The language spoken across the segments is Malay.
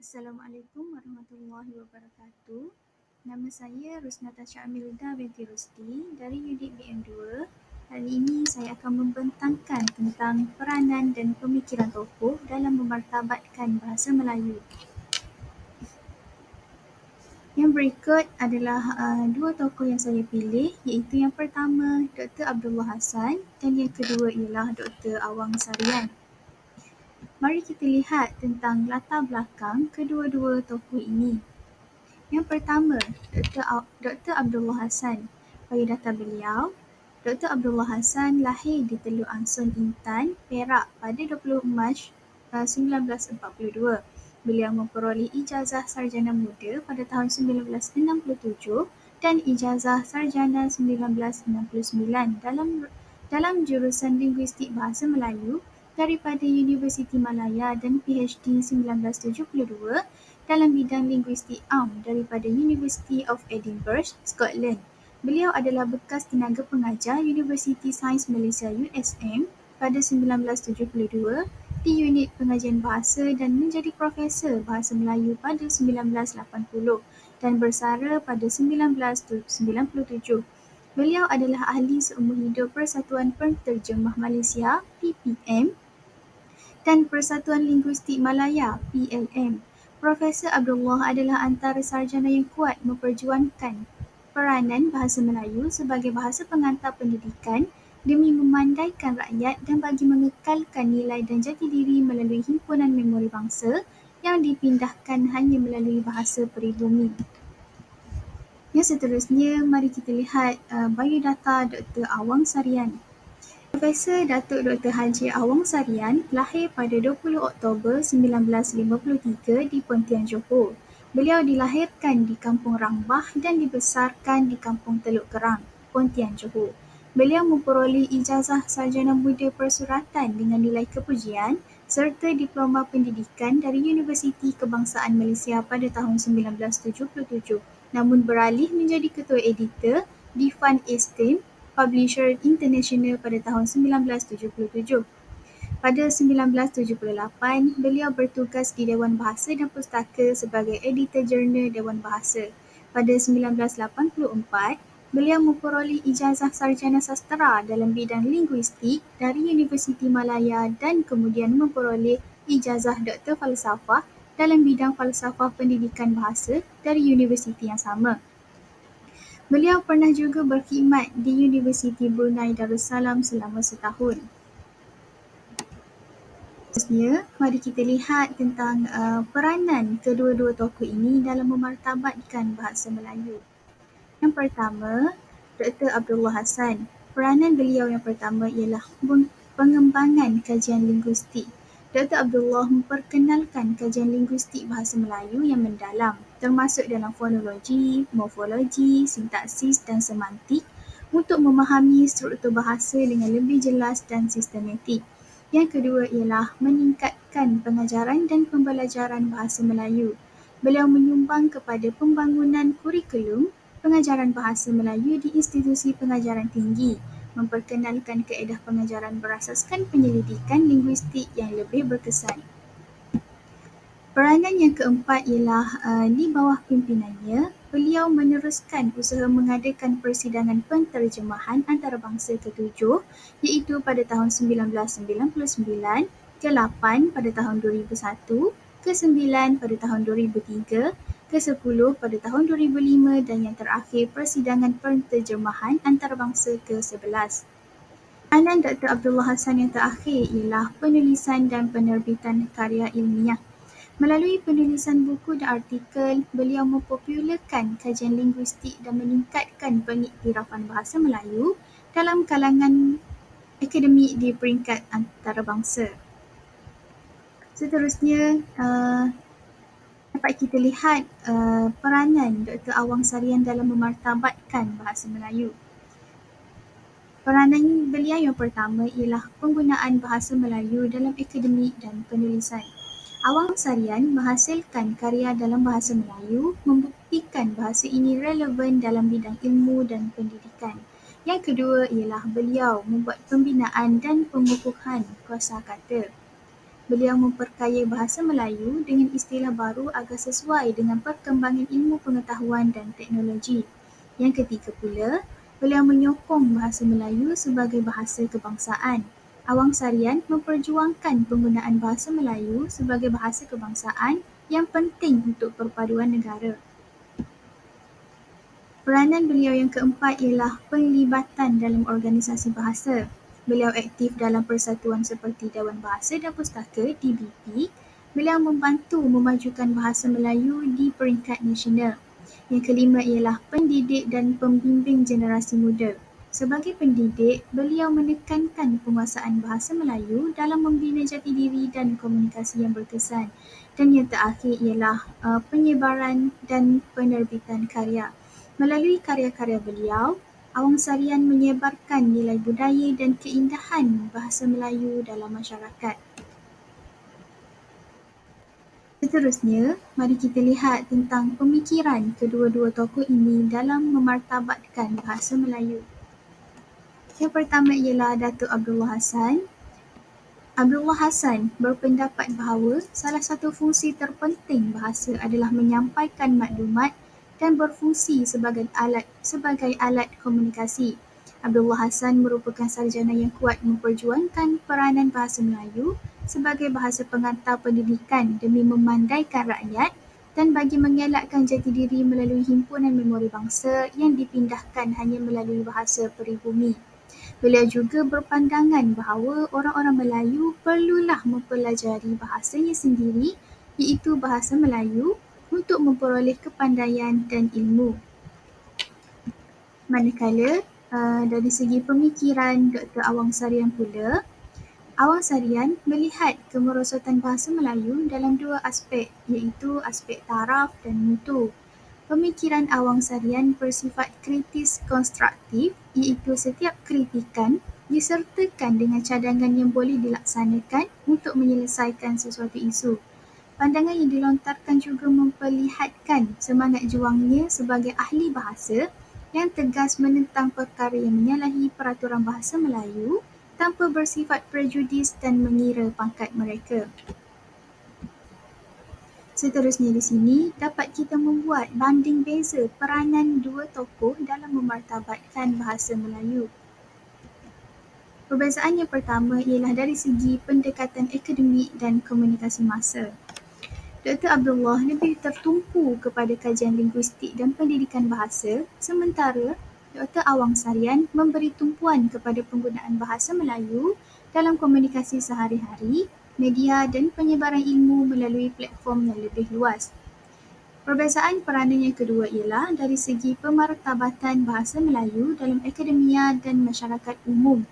Assalamualaikum warahmatullahi wabarakatuh. Nama saya Rusnata Syamilda binti Rusdi dari unit BM2. Hari ini saya akan membentangkan tentang peranan dan pemikiran tokoh dalam memartabatkan bahasa Melayu. Yang berikut adalah dua tokoh yang saya pilih, iaitu yang pertama Dr. Abdullah Hassan dan yang kedua ialah Dr. Awang Sarian. Mari kita lihat tentang latar belakang kedua-dua tokoh ini. Yang pertama, Dr. Abdullah Hassan. Biodata beliau, Dr. Abdullah Hassan lahir di Teluk Anson, Intan, Perak pada 20 Mac 1942. Beliau memperoleh ijazah sarjana muda pada tahun 1967 dan ijazah sarjana 1969 dalam jurusan Linguistik Bahasa Melayu daripada Universiti Malaya dan PhD 1972 dalam bidang linguistik am daripada University of Edinburgh, Scotland. Beliau adalah bekas tenaga pengajar Universiti Sains Malaysia USM pada 1972 di unit pengajian bahasa dan menjadi profesor bahasa Melayu pada 1980 dan bersara pada 1997. Beliau adalah ahli seumur hidup Persatuan Penterjemah Malaysia PPM dan Persatuan Linguistik Malaya PLM. Profesor Abdullah adalah antara sarjana yang kuat memperjuangkan peranan bahasa Melayu sebagai bahasa pengantar pendidikan demi memandaikan rakyat dan bagi mengekalkan nilai dan jati diri melalui himpunan memori bangsa yang dipindahkan hanya melalui bahasa peribumi. Yang seterusnya, mari kita lihat biodata Dr. Awang Sarian. Profesor Datuk Dr. Haji Awang Sarian lahir pada 20 Oktober 1953 di Pontian, Johor. Beliau dilahirkan di Kampung Rangbah dan dibesarkan di Kampung Teluk Kerang, Pontian, Johor. Beliau memperoleh ijazah sarjana muda persuratan dengan nilai kepujian serta diploma pendidikan dari Universiti Kebangsaan Malaysia pada tahun 1977, namun beralih menjadi ketua editor di Fund Esteem Publisher International pada tahun 1977. Pada 1978, beliau bertugas di Dewan Bahasa dan Pustaka sebagai editor jurnal Dewan Bahasa. Pada 1984, beliau memperoleh ijazah sarjana sastera dalam bidang linguistik dari Universiti Malaya dan kemudian memperoleh ijazah Doktor Falsafah dalam bidang falsafah pendidikan bahasa dari universiti yang sama. Beliau pernah juga berkhidmat di Universiti Brunei Darussalam selama setahun. Seterusnya, mari kita lihat tentang peranan kedua-dua tokoh ini dalam memartabatkan bahasa Melayu. Yang pertama, Dr. Abdullah Hassan. Peranan beliau yang pertama ialah pengembangan kajian linguistik. Dr. Abdullah memperkenalkan kajian linguistik bahasa Melayu yang mendalam, termasuk dalam fonologi, morfologi, sintaksis dan semantik untuk memahami struktur bahasa dengan lebih jelas dan sistematik. Yang kedua ialah meningkatkan pengajaran dan pembelajaran bahasa Melayu. Beliau menyumbang kepada pembangunan kurikulum pengajaran bahasa Melayu di institusi pengajaran tinggi, memperkenalkan kaedah pengajaran berasaskan penyelidikan linguistik yang lebih berkesan. Peranan yang keempat ialah di bawah pimpinannya, beliau meneruskan usaha mengadakan persidangan penterjemahan antarabangsa ke-7 iaitu pada tahun 1999, ke-8 pada tahun 2001, ke-9 pada tahun 2003, ke-10 pada tahun 2005 dan yang terakhir persidangan penterjemahan antarabangsa ke-11. Peranan Dr. Abdullah Hassan yang terakhir ialah penulisan dan penerbitan karya ilmiah. Melalui penulisan buku dan artikel, beliau mempopularkan kajian linguistik dan meningkatkan pengiktirafan bahasa Melayu dalam kalangan akademik di peringkat antarabangsa. Seterusnya, dapat kita lihat peranan Dr. Awang Sarian dalam memartabatkan bahasa Melayu. Peranan beliau yang pertama ialah penggunaan bahasa Melayu dalam akademik dan penulisan. Awang Sarian menghasilkan karya dalam bahasa Melayu membuktikan bahasa ini relevan dalam bidang ilmu dan pendidikan. Yang kedua ialah beliau membuat pembinaan dan pengukuhan kosakata. Beliau memperkaya bahasa Melayu dengan istilah baru agar sesuai dengan perkembangan ilmu pengetahuan dan teknologi. Yang ketiga pula, beliau menyokong bahasa Melayu sebagai bahasa kebangsaan. Awang Sarian memperjuangkan penggunaan bahasa Melayu sebagai bahasa kebangsaan yang penting untuk perpaduan negara. Peranan beliau yang keempat ialah penglibatan dalam organisasi bahasa. Beliau aktif dalam persatuan seperti Dewan Bahasa dan Pustaka (DBP). Beliau membantu memajukan bahasa Melayu di peringkat nasional. Yang kelima ialah pendidik dan pembimbing generasi muda. Sebagai pendidik, beliau menekankan penguasaan bahasa Melayu dalam membina jati diri dan komunikasi yang berkesan. Dan yang terakhir ialah penyebaran dan penerbitan karya. Melalui karya-karya beliau, Awang Sarian menyebarkan nilai budaya dan keindahan bahasa Melayu dalam masyarakat. Seterusnya, mari kita lihat tentang pemikiran kedua-dua tokoh ini dalam memartabatkan bahasa Melayu. Yang pertama ialah Datuk Abdullah Hassan. Abdullah Hassan berpendapat bahawa salah satu fungsi terpenting bahasa adalah menyampaikan maklumat dan berfungsi sebagai alat komunikasi. Abdullah Hassan merupakan sarjana yang kuat memperjuangkan peranan bahasa Melayu sebagai bahasa pengantar pendidikan demi memandaikan rakyat dan bagi mengelakkan jati diri melalui himpunan memori bangsa yang dipindahkan hanya melalui bahasa peribumi. Beliau juga berpandangan bahawa orang-orang Melayu perlulah mempelajari bahasanya sendiri, iaitu bahasa Melayu, untuk memperoleh kepandaian dan ilmu. Manakala dari segi pemikiran Dr. Awang Sarian pula, Awang Sarian melihat kemerosotan bahasa Melayu dalam dua aspek, iaitu aspek taraf dan mutu. Pemikiran Awang Sarian bersifat kritis konstruktif, iaitu setiap kritikan disertakan dengan cadangan yang boleh dilaksanakan untuk menyelesaikan sesuatu isu. Pandangan yang dilontarkan juga memperlihatkan semangat juangnya sebagai ahli bahasa yang tegas menentang perkara yang menyalahi peraturan bahasa Melayu tanpa bersifat prejudis dan mengira pangkat mereka. Seterusnya di sini dapat kita membuat banding beza peranan dua tokoh dalam memartabatkan bahasa Melayu. Perbezaan yang pertama ialah dari segi pendekatan akademik dan komunikasi masa. Dr. Abdullah lebih tertumpu kepada kajian linguistik dan pendidikan bahasa, sementara Dr. Awang Sarian memberi tumpuan kepada penggunaan bahasa Melayu dalam komunikasi sehari-hari, media dan penyebaran ilmu melalui platform yang lebih luas. Perbezaan peranan yang kedua ialah dari segi pemartabatan bahasa Melayu dalam akademia dan masyarakat umum.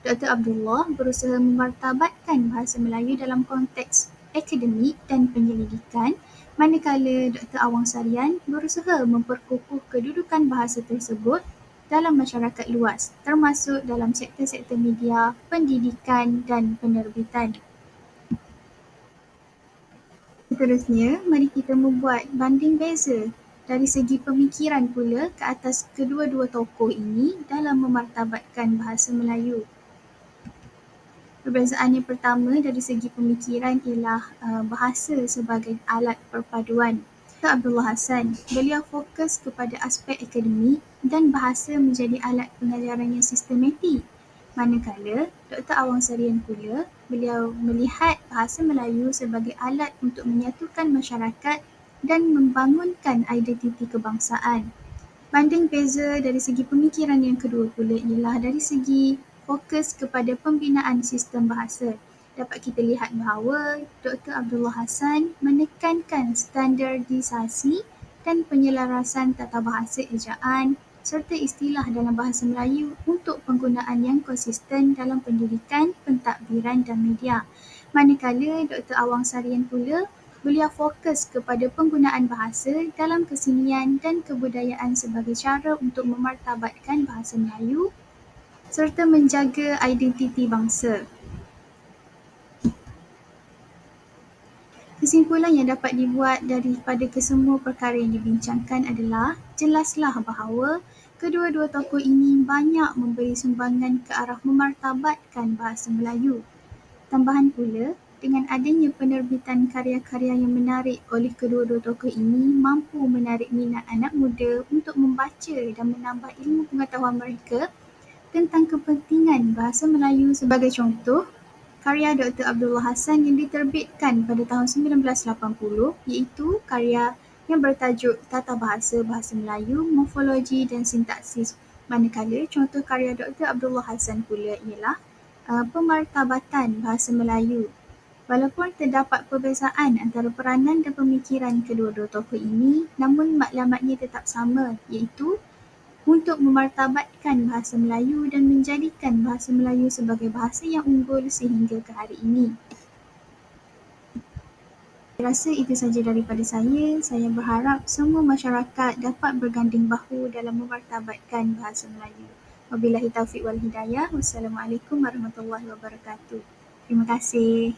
Dr. Abdullah berusaha memartabatkan bahasa Melayu dalam konteks akademik dan penyelidikan, manakala Dr. Awang Sarian berusaha memperkukuh kedudukan bahasa tersebut dalam masyarakat luas, termasuk dalam sektor-sektor media, pendidikan dan penerbitan. Seterusnya, mari kita membuat banding beza dari segi pemikiran pula ke atas kedua-dua tokoh ini dalam memartabatkan bahasa Melayu. Perbezaan yang pertama dari segi pemikiran ialah bahasa sebagai alat perpaduan. Dr. Abdullah Hassan, beliau fokus kepada aspek akademik dan bahasa menjadi alat pengajaran yang sistematik. Manakala Dr. Awang Sarian pula, beliau melihat bahasa Melayu sebagai alat untuk menyatukan masyarakat dan membangunkan identiti kebangsaan. Banding beza dari segi pemikiran yang kedua pula ialah dari segi fokus kepada pembinaan sistem bahasa. Dapat kita lihat bahawa Dr. Abdullah Hassan menekankan standardisasi dan penyelarasan tata bahasa ejaan serta istilah dalam bahasa Melayu untuk penggunaan yang konsisten dalam pendidikan, pentadbiran dan media. Manakala Dr. Awang Sarian pula, beliau fokus kepada penggunaan bahasa dalam kesenian dan kebudayaan sebagai cara untuk memartabatkan bahasa Melayu serta menjaga identiti bangsa. Kesimpulan yang dapat dibuat daripada kesemua perkara yang dibincangkan adalah jelaslah bahawa kedua-dua tokoh ini banyak memberi sumbangan ke arah memartabatkan bahasa Melayu. Tambahan pula, Dengan adanya penerbitan karya-karya yang menarik oleh kedua-dua tokoh ini mampu menarik minat anak muda untuk membaca dan menambah ilmu pengetahuan mereka tentang kepentingan bahasa Melayu. Sebagai contoh, karya Dr. Abdullah Hassan yang diterbitkan pada tahun 1980 iaitu karya yang bertajuk Tata Bahasa Bahasa Melayu, Morfologi dan Sintaksis. Manakala contoh karya Dr. Abdullah Hassan pula ialah Pemartabatan Bahasa Melayu. Walaupun terdapat perbezaan antara peranan dan pemikiran kedua-dua tokoh ini, namun matlamatnya tetap sama, iaitu untuk memartabatkan bahasa Melayu dan menjadikan bahasa Melayu sebagai bahasa yang unggul sehingga ke hari ini. Saya rasa itu saja daripada saya. Saya berharap semua masyarakat dapat berganding bahu dalam memartabatkan bahasa Melayu. Wabillahi taufiq wal hidayah. Wassalamualaikum warahmatullahi wabarakatuh. Terima kasih.